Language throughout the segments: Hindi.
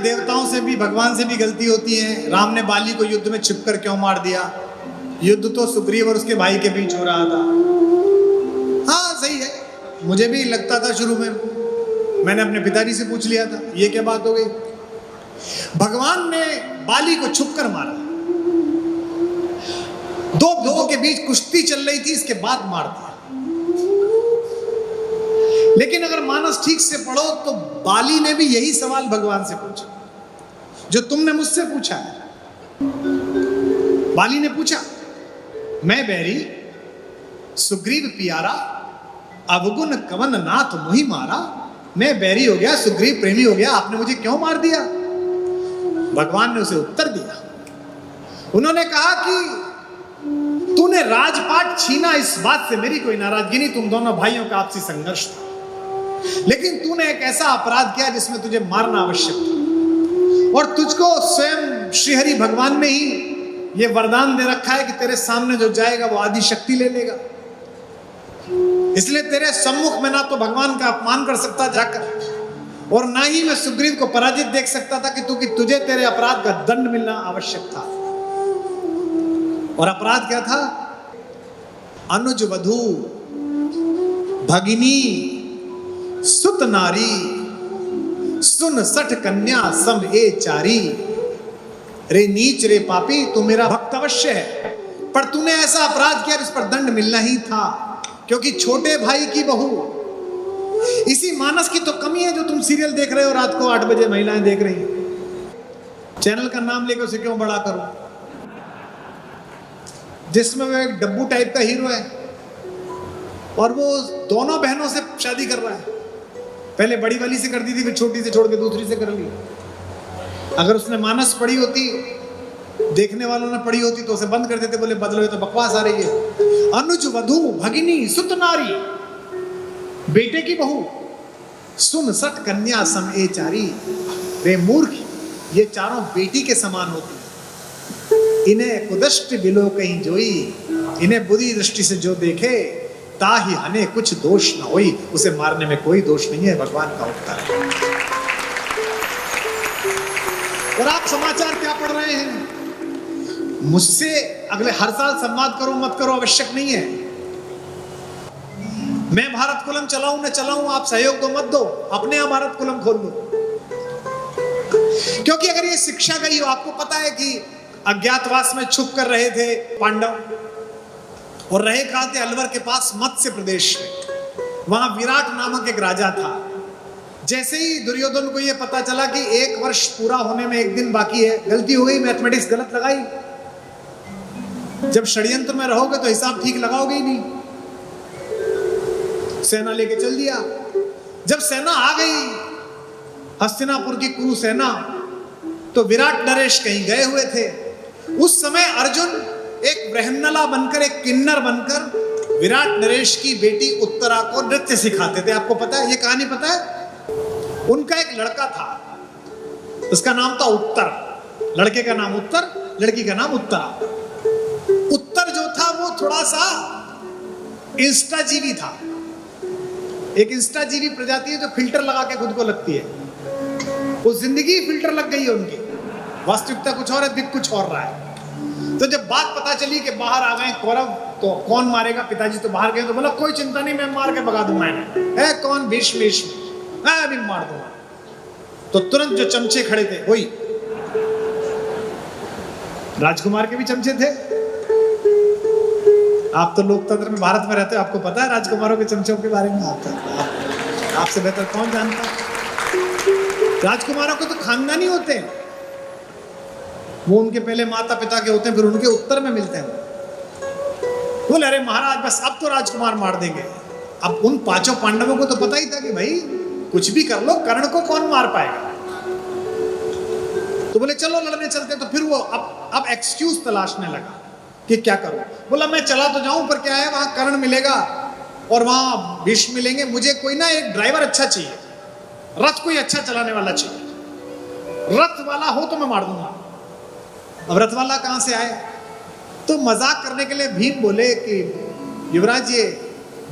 देवताओं से भी, भगवान से भी गलती होती है। राम ने बाली को युद्ध में छिपकर क्यों मार दिया? युद्ध तो सुग्रीव और उसके भाई के बीच हो रहा था। हाँ सही है, मुझे भी लगता था शुरू में, मैंने अपने पिताजी से पूछ लिया था ये क्या बात हो गई। भगवान ने बाली को छुपकर मारा, दो लोगों के बीच कुश्ती चल रही थी, इसके बाद मार दिया। लेकिन अगर मानस ठीक से पढ़ो तो बाली ने भी यही सवाल भगवान से पूछा जो तुमने मुझसे पूछा है। बाली ने पूछा, मैं बैरी सुग्रीव प्यारा, अवगुण कवन नाथ मुहि मारा। मैं बैरी हो गया, सुग्रीव प्रेमी हो गया, आपने मुझे क्यों मार दिया? भगवान ने उसे उत्तर दिया। उन्होंने कहा कि तूने राजपाट छीना, इस बात से मेरी कोई नाराजगी नहीं, तुम दोनों भाइयों का आपसी संघर्ष था। लेकिन तूने एक ऐसा अपराध किया जिसमें तुझे मारना आवश्यक था, और तुझको स्वयं श्रीहरि भगवान ने ही ये वरदान दे रखा है कि तेरे सामने जो जाएगा वो आदि शक्ति ले लेगा। इसलिए तेरे सम्मुख में ना तो भगवान का अपमान कर सकता जाकर, और ना ही मैं सुग्रीव को पराजित देख सकता था कि तुझे तेरे अपराध का दंड मिलना आवश्यक था। और अपराध क्या था? अनुज वधू भगिनी सुत नारी, सुन सठ कन्या सम ए चारी। रे नीच रे पापी, तू मेरा भक्त अवश्य है, पर तूने ऐसा अपराध किया जिस पर दंड मिलना ही था, क्योंकि छोटे भाई की बहू। इसी मानस की तो कमी है जो तुम सीरियल देख रहे हो रात को 8 बजे, महिलाएं देख रही हैं। चैनल का नाम लेकर उसे क्यों बड़ा करूं, जिसमें वो एक डब्बू टाइप का हीरो है और वो दोनों बहनों से शादी कर रहा है। पहले बड़ी वाली से कर दी थी, फिर छोटी से छोड़ के दूसरी से कर ली। अगर उसने मानस पढ़ी होती, देखने वालों ने पढ़ी होती तो उसे बंद कर देते, बोले बदलो ये तो बकवास आ रही है। अनुज वधू भगिनी सुत नारी, बेटे की बहू, सुन सठ कन्या सम ए चारी। रे मूर्ख, ये चारों बेटी के समान होती है। इन्हें कुदृष्टि बिलो कहीं जोई, इन्हें बुरी दृष्टि से जो देखे ताहि हने कुछ दोष न होई। उसे मारने में कोई दोष नहीं है, भगवान का उत्तर है। और आप समाचार क्या पढ़ रहे हैं? मुझसे अगले हर साल संवाद करो मत करो आवश्यक नहीं है। मैं भारत कुलम चलाऊं न चलाऊं, आप सहयोग दो मत दो, अपने यहाँ भारत कुलम खोल लो। क्योंकि अगर ये शिक्षा गई हो, आपको पता है कि अज्ञातवास में छुप कर रहे थे पांडव, और रहे कहां थे? अलवर के पास मत्स्य प्रदेश में। वहां विराट नामक एक राजा था। जैसे ही दुर्योधन को यह पता चला कि 1 वर्ष पूरा होने में 1 दिन बाकी है, गलती हो गई, मैथमेटिक्स गलत लगाई। जब षड्यंत्र में रहोगे तो हिसाब ठीक लगाओगे ही नहीं। सेना लेके चल दिया। जब सेना आ गई हस्तिनापुर की कुरु सेना, तो विराट नरेश कहीं गए हुए थे। उस समय अर्जुन एक ब्रह्मनला बनकर, एक किन्नर बनकर विराट नरेश की बेटी उत्तरा को नृत्य सिखाते थे। आपको पता है, ये कहानी पता है? उनका एक लड़का था, उसका नाम था उत्तर। लड़के का नाम उत्तर, लड़की का नाम उत्तरा। उत्तर जो था वो थोड़ा सा इंस्टाजीवी था। एक इंस्टाजीवी प्रजाति है जो फिल्टर लगा के खुद को लगती है। वो जिंदगी फिल्टर लग गई है उनकी, वास्तविकता कुछ और है, दिख कुछ और रहा है। तो जब बात पता चली कि बाहर आ गए कौरव, तो कौन मारेगा? पिताजी तो बाहर गए, तो बोला कोई चिंता नहीं, मैं मार के भगा दूंगा इन्हें। है कौन? भीष्म, मैं अभी मार दूंगा। तो तुरंत जो चमचे खड़े थे, वही राजकुमार के भी चमचे थे। आप तो लोकतंत्र में, भारत में रहते हो, आपको पता है राजकुमारों के चमचों के बारे में। आपसे बेहतर कौन जानता है? राजकुमारों को तो खानदानी होते हैं, वो उनके पहले माता पिता के होते हैं, फिर उनके उत्तर में मिलते हैं। बोले अरे महाराज बस अब तो राजकुमार मार देंगे। अब उन 5 पांडवों को तो पता ही था कि भाई कुछ भी कर लो, कर्ण को कौन मार पाएगा। तो बोले चलो लड़ने चलते। तो फिर वो अब एक्सक्यूज तलाशने लगा कि क्या करूं। बोला मैं चला तो जाऊं, पर क्या है, वहां कर्ण मिलेगा और वहां भीष्म मिलेंगे। मुझे कोई ना एक ड्राइवर अच्छा चाहिए, रथ कोई अच्छा चलाने वाला चाहिए। रथ वाला हो तो मैं मार दूंगा। अब रथ वाला कहां से आए? तो मजाक करने के लिए भीम बोले कि युवराज ये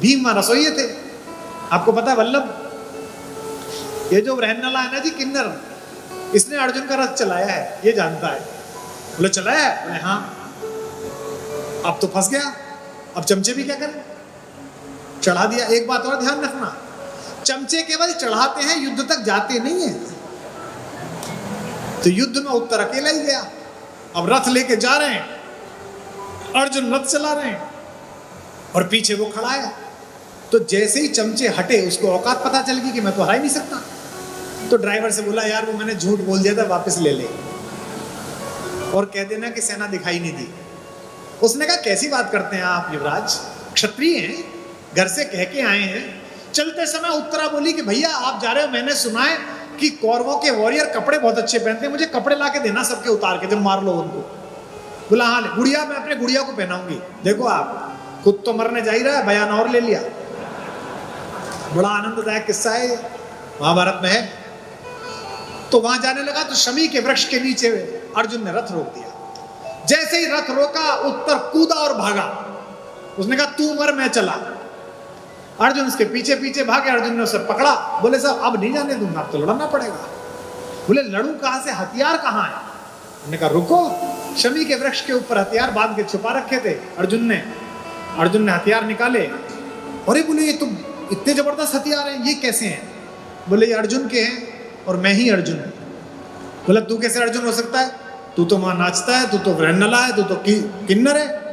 भीम वहां रसोइये थे, आपको पता है वल्लभ, ये जो रहनला है ना जी, किन्नर, इसने अर्जुन का रथ चलाया है, ये जानता है। बोले चलाया है? बोले हाँ। अब तो फंस गया, अब चमचे भी क्या करें, चढ़ा दिया। एक बात और ध्यान रखना, चमचे केवल चढ़ाते हैं, युद्ध तक जाते नहीं है। तो युद्ध में उत्तर अकेला ही गया। अब रथ लेके जा रहे हैं, अर्जुन रथ चला रहे हैं और पीछे वो खड़ा है। तो जैसे ही चमचे हटे, उसको औकात पता चल गई कि मैं तो हरा ही नहीं सकता। तो ड्राइवर से बोला, यार वो मैंने झूठ बोल दिया था, वापस ले ले और कह देना कि सेना दिखाई नहीं दी। उसने कहा, कैसी बात करते हैं आप युवराज, क्षत्रिय हैं, घर से कह के आए हैं। चलते समय उत्तरा बोली कि भैया आप जा रहे हो, मैंने सुना है कि कौरवों के वॉरियर कपड़े बहुत अच्छे पहनते हैं, मुझे कपड़े ला के देना सबके उतार के, जब मार लो उनको। बोला हाँ, गुड़िया मैं अपने गुड़िया को पहनाऊंगी। देखो आप, खुद तो मरने जा ही रहा है, बयान और ले लिया। बड़ा आनंददायक किस्सा है, महाभारत में है। तो वहां जाने लगा तो शमी के वृक्ष के नीचे अर्जुन ने रथ रोक दिया। जैसे ही रथ रोका, उत्तर कूदा और भागा। उसने कहा तू मर मैं चला। अर्जुन उसके पीछे पीछे भागे, अर्जुन ने उसे पकड़ा। बोले साहब अब नहीं जाने दूंगा, अब तो लड़ना पड़ेगा। बोले लड़ू कहां से, हथियार कहां है? उन्होंने कहा रुको, शमी के वृक्ष के ऊपर हथियार बांध के छुपा रखे थे अर्जुन ने हथियार निकाले। अरे बोले ये तो इतने जबरदस्त हथियार हैं, ये कैसे हैं? बोले ये अर्जुन के हैं और मैं ही अर्जुन हूं। बोला तू कैसे अर्जुन हो सकता है, तू तो वहां नाचता है, तू तो वृन्नला है, तू तो किन्नर है।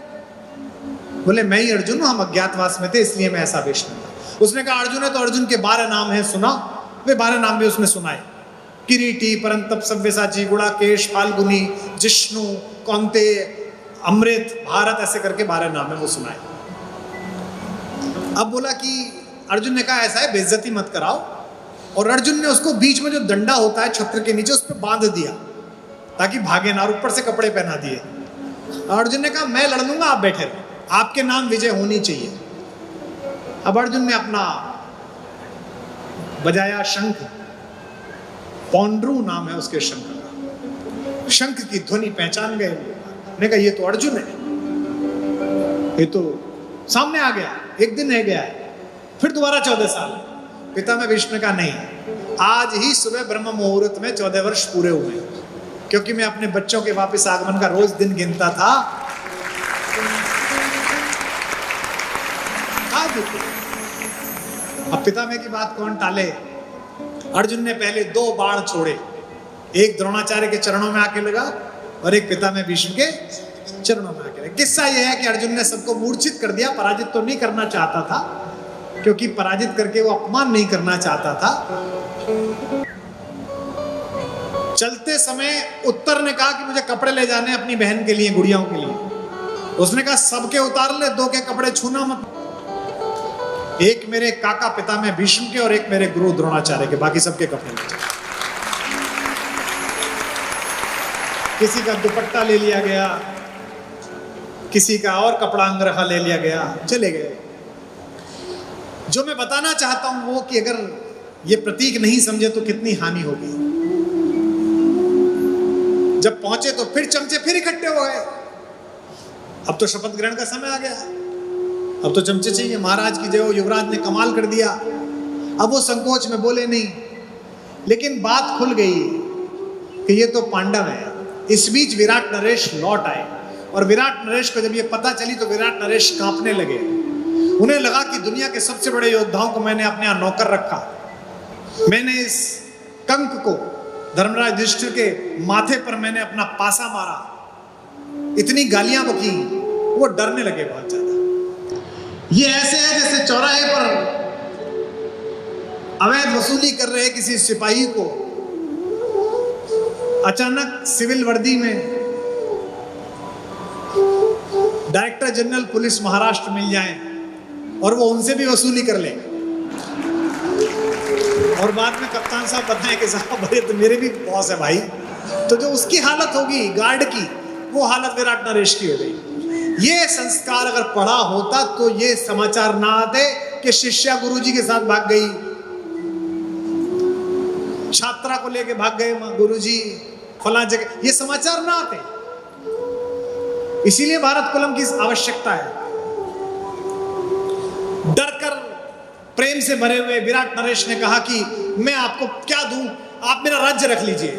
बोले मैं ही अर्जुन हूं, हम अज्ञातवास में थे इसलिए मैं ऐसा वेश में था। उसने कहा अर्जुन है तो अर्जुन के 12 नाम है, सुना? वे 12 नाम भी उसने सुनाए। किरीटी, परंतप, सव्यसाची, गुड़ाकेश, फाल्गुनी, जिष्णु, कौंते, अमृत, भारत, ऐसे करके 12 नाम है वो सुनाए। अब बोला कि अर्जुन ने कहा ऐसा है, बेइज्जती मत कराओ। और अर्जुन ने उसको बीच में जो डंडा होता है छत्र के नीचे, उस पर बांध दिया ताकि भागे ना, और ऊपर से कपड़े पहना दिए। अर्जुन ने कहा मैं लड़ लूंगा, आप बैठे रहो, आपके नाम विजय होनी चाहिए। अब अर्जुन ने अपना बजाया शंख, पौंड्रू नाम है उसके शंख का। शंख की ध्वनि पहचान गए। ने कहा ये तो अर्जुन है, ये तो सामने आ गया, एक दिन रह गया है, फिर दोबारा 14 साल। पिता में भीष्म का नहीं, आज ही सुबह ब्रह्म मुहूर्त में 14 वर्ष पूरे हुए, क्योंकि मैं अपने बच्चों के वापस आगमन का रोज दिन गिनता था। अब पिता में की बात कौन टाले। अर्जुन ने पहले 2 बाण छोड़े, एक द्रोणाचार्य के चरणों में आके लगा और एक पिता में भीष्म के चरणों में आके लगा। किस्सा यह है कि अर्जुन ने सबको मूर्छित कर दिया, पराजित तो नहीं करना चाहता था, क्योंकि पराजित करके वो अपमान नहीं करना चाहता था। चलते समय उत्तर ने कहा कि मुझे कपड़े ले जाने अपनी बहन के लिए, गुड़ियाओं के लिए। उसने कहा सबके उतार ले, 2 के कपड़े छूना मत। एक मेरे काका पिता में भीष्म के और एक मेरे गुरु द्रोणाचार्य के, बाकी सबके कपड़े ले जाए। किसी का दुपट्टा ले लिया गया, किसी का और कपड़ा अंगरखा ले लिया गया, चले गए। जो मैं बताना चाहता हूं वो कि अगर ये प्रतीक नहीं समझे तो कितनी हानि होगी। जब पहुंचे तो फिर चमचे फिर इकट्ठे हो गए। अब तो शपथ ग्रहण का समय आ गया, अब तो चमचे चाहिए। महाराज की जय हो, युवराज ने कमाल कर दिया। अब वो संकोच में बोले नहीं, लेकिन बात खुल गई कि ये तो पांडव है। इस बीच विराट नरेश लौट आए, और विराट नरेश को जब ये पता चली तो विराट नरेश कांपने लगे। उन्हें लगा कि दुनिया के सबसे बड़े योद्धाओं को मैंने अपने यहाँ नौकर रखा, मैंने इस कंक को, धर्मराज युधिष्ठिर के माथे पर मैंने अपना पासा मारा, इतनी गालियां बकी, वो डरने लगे बहुत ज्यादा। ये ऐसे है जैसे चौराहे पर अवैध वसूली कर रहे किसी सिपाही को अचानक सिविल वर्दी में डायरेक्टर जनरल पुलिस महाराष्ट्र मिल जाए और वो उनसे भी वसूली कर ले, और बाद में कप्तान साहब बताएं कि साहब भैया तो मेरे भी बॉस है भाई, तो जो उसकी हालत होगी गार्ड की, वो हालत विराट नरेश की हो गई। ये संस्कार अगर पढ़ा होता तो ये समाचार ना आते कि शिष्या गुरुजी के साथ भाग गई, छात्रा को लेके भाग गए गुरुजी फला जगह, ये समाचार ना आते। इसीलिए भारत कुलम की आवश्यकता है। डरकर प्रेम से भरे हुए विराट नरेश ने कहा कि मैं आपको क्या दूं, आप मेरा राज्य रख लीजिए।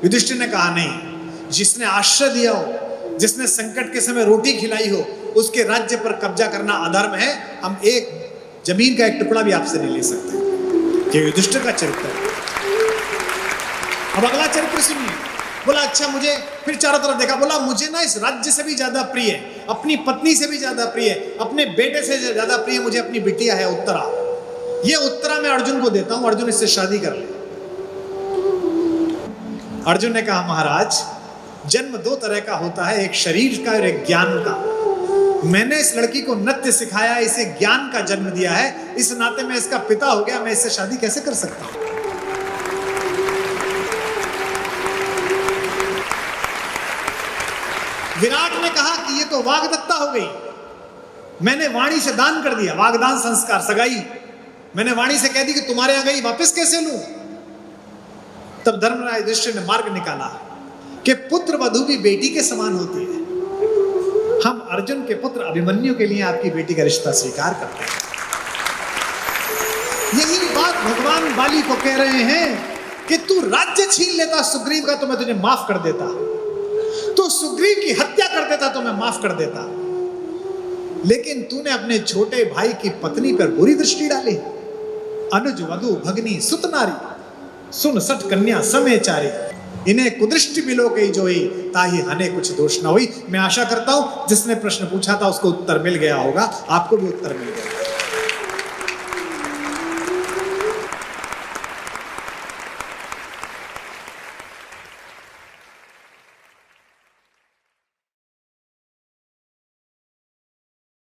युधिष्ठिर ने कहा नहीं, जिसने आश्रय दिया हो, जिसने संकट के समय रोटी खिलाई हो, उसके राज्य पर कब्जा करना अधर्म है। हम एक जमीन का एक टुकड़ा भी आपसे नहीं ले सकते। ये युधिष्ठिर का चरित्र है। अब अगला चरित्र सुनिए। बोला अच्छा, मुझे फिर चारों तरफ देखा, बोला मुझे ना इस राज्य से भी ज्यादा प्रिय, अपनी पत्नी से भी ज्यादा प्रिय, अपने बेटे से ज्यादा प्रिय मुझे अपनी बिटिया है उत्तरा। ये उत्तरा मैं अर्जुन को देता हूं, अर्जुन इससे शादी कर ले। अर्जुन ने कहा महाराज, जन्म दो तरह का होता है, एक शरीर का और एक ज्ञान का। मैंने इस लड़की को नृत्य सिखाया, इसे ज्ञान का जन्म दिया है, इस नाते मैं इसका पिता हो गया, मैं इससे शादी कैसे कर सकता हूं? विराट ने कहा कि ये तो वाग्दत्ता हो गई, मैंने वाणी से दान कर दिया, वागदान संस्कार, सगाई मैंने वाणी से कह दी कि तुम्हारे यहां गई, वापस कैसे लूं? तब धर्मराज युधिष्ठिर ने मार्ग निकाला कि पुत्र वधू भी बेटी के समान होती है। हम अर्जुन के पुत्र अभिमन्यु के लिए आपकी बेटी का रिश्ता स्वीकार करते हैं। यही बात भगवान बाली को कह रहे हैं कि तू राज्य छीन लेता सुग्रीव का तो मैं तुझे माफ कर देता, तो सुग्रीव की हत्या कर देता तो मैं माफ कर देता, लेकिन तूने अपने छोटे भाई की पत्नी पर बुरी दृष्टि डाली। अनुज वधु भगनी सुत नारी, सुन सठ कन्या समय चारी, इन्हें कुदृष्टि मिलो कई जोई, ताही हने कुछ दोष न हुई। मैं आशा करता हूं जिसने प्रश्न पूछा था उसको उत्तर मिल गया होगा, आपको भी उत्तर मिल गया।